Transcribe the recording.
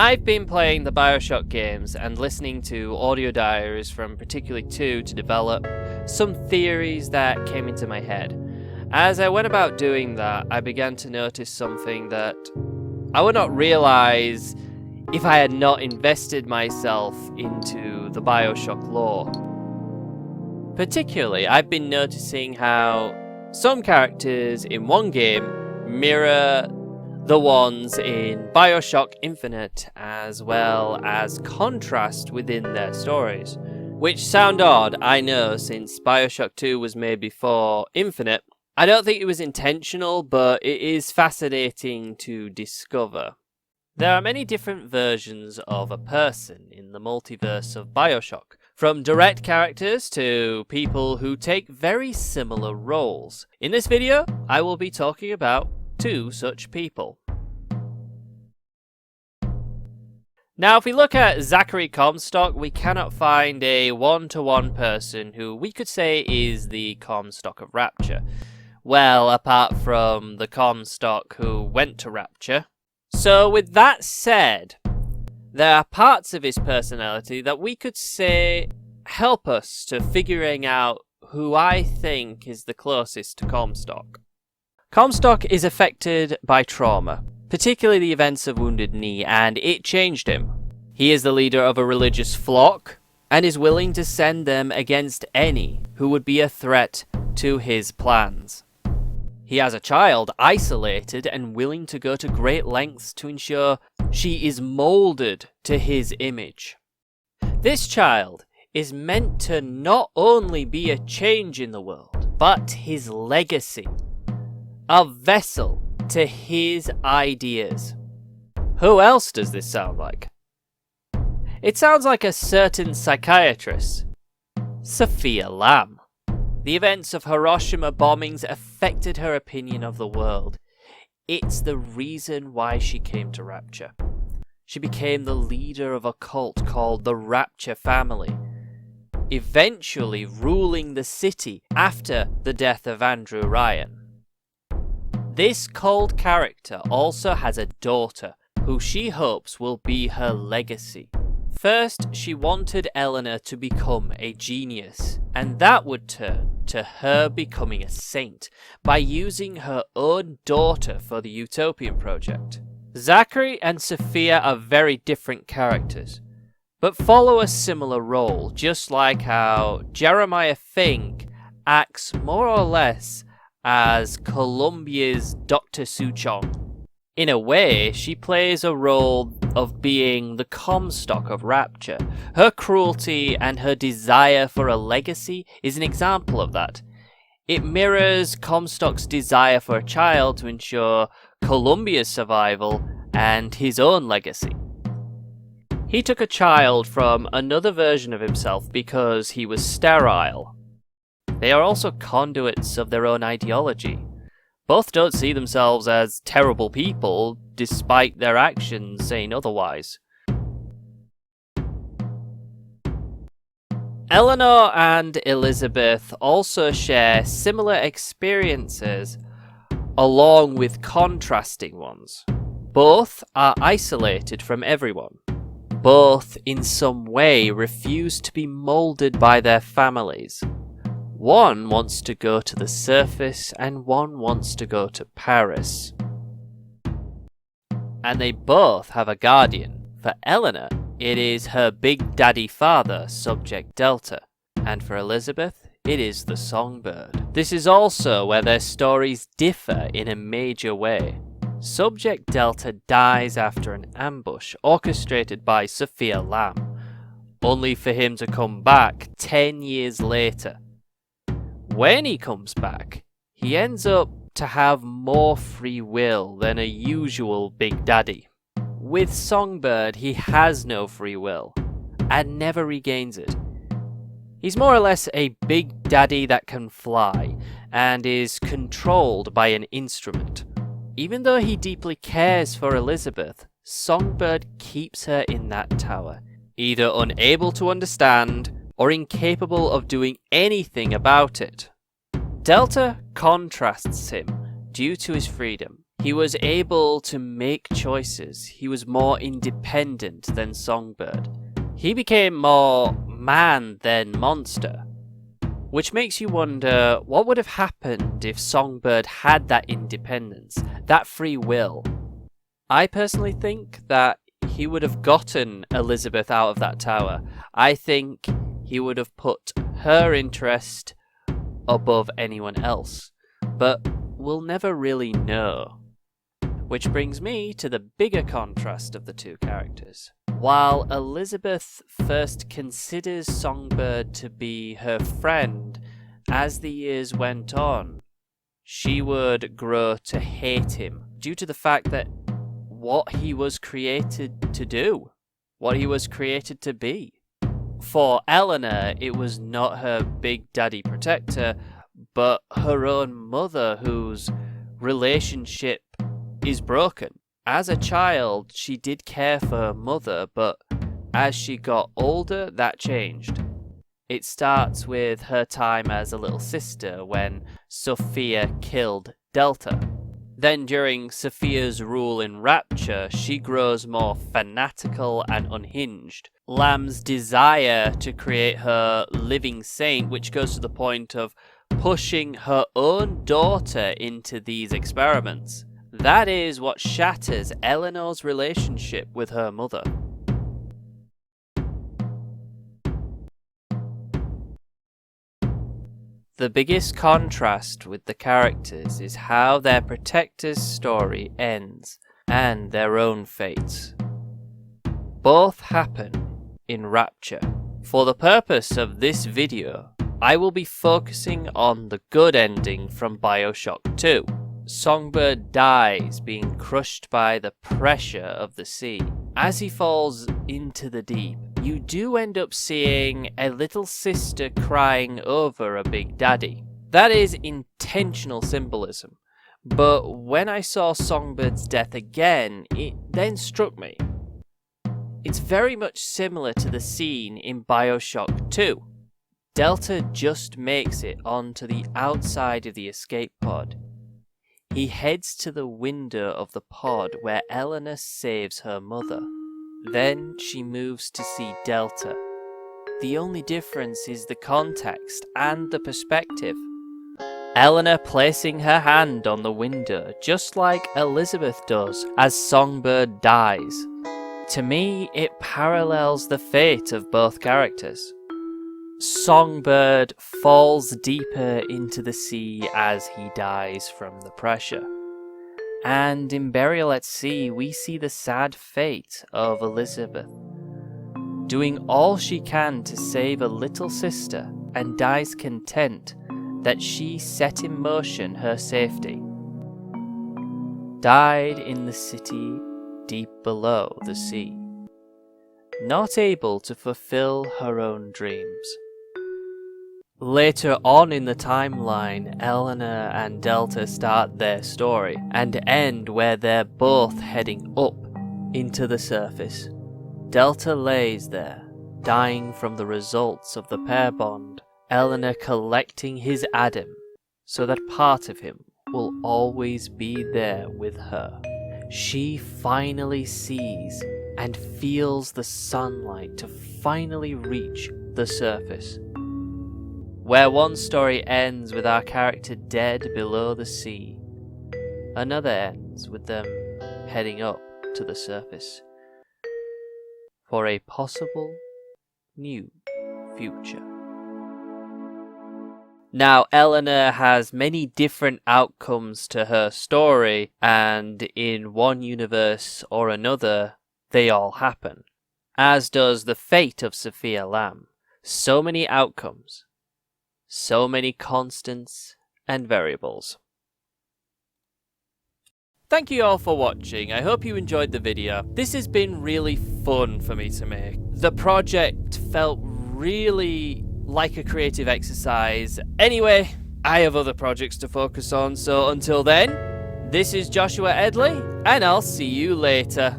I've been playing the Bioshock games and listening to audio diaries from particularly 2 to develop some theories that came into my head. As I went about doing that, I began to notice something that I would not realize if I had not invested myself into the Bioshock lore. Particularly, I've been noticing how some characters in one game mirror the ones in Bioshock Infinite, as well as contrast within their stories. Which sound odd, I know, since Bioshock 2 was made before Infinite. I don't think it was intentional, but it is fascinating to discover. There are many different versions of a person in the multiverse of Bioshock, from direct characters to people who take very similar roles. In this video, I will be talking about 2 such people. Now, if we look at Zachary Comstock, we cannot find a one-to-one person who we could say is the Comstock of Rapture. Well, apart from the Comstock who went to Rapture. So with that said, there are parts of his personality that we could say help us to figuring out who I think is the closest to Comstock. Comstock is affected by trauma, particularly the events of Wounded Knee, and it changed him. He is the leader of a religious flock, and is willing to send them against any who would be a threat to his plans. He has a child isolated and willing to go to great lengths to ensure she is moulded to his image. This child is meant to not only be a change in the world, but his legacy. A vessel to his ideas. Who else does this sound like? It sounds like a certain psychiatrist, Sophia Lamb. The events of Hiroshima bombings affected her opinion of the world. It's the reason why she came to Rapture. She became the leader of a cult called the Rapture Family, eventually ruling the city after the death of Andrew Ryan. This cold character also has a daughter who she hopes will be her legacy. First, she wanted Eleanor to become a genius, and that would turn to her becoming a saint by using her own daughter for the Utopian project. Zachary and Sophia are very different characters, but follow a similar role, just like how Jeremiah Fink acts more or less as Columbia's Dr. Suchong. In a way, she plays a role of being the Comstock of Rapture. Her cruelty and her desire for a legacy is an example of that. It mirrors Comstock's desire for a child to ensure Columbia's survival and his own legacy. He took a child from another version of himself because he was sterile. They are also conduits of their own ideology. Both don't see themselves as terrible people, despite their actions saying otherwise. Eleanor and Elizabeth also share similar experiences, along with contrasting ones. Both are isolated from everyone. Both, in some way, refuse to be moulded by their families. One wants to go to the surface and one wants to go to Paris. And they both have a guardian. For Eleanor, it is her big daddy father, Subject Delta. And for Elizabeth, it is the Songbird. This is also where their stories differ in a major way. Subject Delta dies after an ambush orchestrated by Sophia Lamb, only for him to come back 10 years later. When he comes back, he ends up to have more free will than a usual Big Daddy. With Songbird, he has no free will, and never regains it. He's more or less a Big Daddy that can fly, and is controlled by an instrument. Even though he deeply cares for Elizabeth, Songbird keeps her in that tower, either unable to understand, or incapable of doing anything about it. Delta contrasts him due to his freedom. He was able to make choices. He was more independent than Songbird. He became more man than monster. Which makes you wonder, what would have happened if Songbird had that independence, that free will? I personally think that he would have gotten Elizabeth out of that tower. I think he would have put her interest above anyone else. But we'll never really know. Which brings me to the bigger contrast of the two characters. While Elizabeth first considers Songbird to be her friend, as the years went on, she would grow to hate him due to the fact that what he was created to do, what he was created to be. For Eleanor, it was not her big daddy protector, but her own mother whose relationship is broken. As a child, she did care for her mother, but as she got older, that changed. It starts with her time as a little sister when Sophia killed Delta. Then during Sophia's rule in Rapture, she grows more fanatical and unhinged. Lamb's desire to create her living saint, which goes to the point of pushing her own daughter into these experiments. That is what shatters Eleanor's relationship with her mother. The biggest contrast with the characters is how their protector's story ends, and their own fates. Both happen in Rapture. For the purpose of this video, I will be focusing on the good ending from Bioshock 2. Songbird dies being crushed by the pressure of the sea. As he falls into the deep, you do end up seeing a little sister crying over a big daddy. That is intentional symbolism. But when I saw Songbird's death again, it then struck me. It's very much similar to the scene in Bioshock 2. Delta just makes it onto the outside of the escape pod. He heads to the window of the pod where Eleanor saves her mother. Then she moves to see Delta. The only difference is the context and the perspective. Eleanor placing her hand on the window just like Elizabeth does as Songbird dies. To me, it parallels the fate of both characters. Songbird falls deeper into the sea as he dies from the pressure. And in Burial at Sea, we see the sad fate of Elizabeth, doing all she can to save a little sister and dies content that she set in motion her safety. Died in the city deep below the sea, not able to fulfill her own dreams. Later on in the timeline, Eleanor and Delta start their story and end where they're both heading up into the surface. Delta lays there, dying from the results of the pair bond, Eleanor collecting his Adam so that part of him will always be there with her. She finally sees and feels the sunlight to finally reach the surface. Where one story ends with our character dead below the sea, another ends with them heading up to the surface for a possible new future. Now, Eleanor has many different outcomes to her story, and in one universe or another, they all happen. As does the fate of Sophia Lamb. So many outcomes. So many constants and variables. Thank you all for watching. I hope you enjoyed the video. This has been really fun for me to make. The project felt really like a creative exercise. Anyway, I have other projects to focus on, so until then, this is Joshua Edley, and I'll see you later.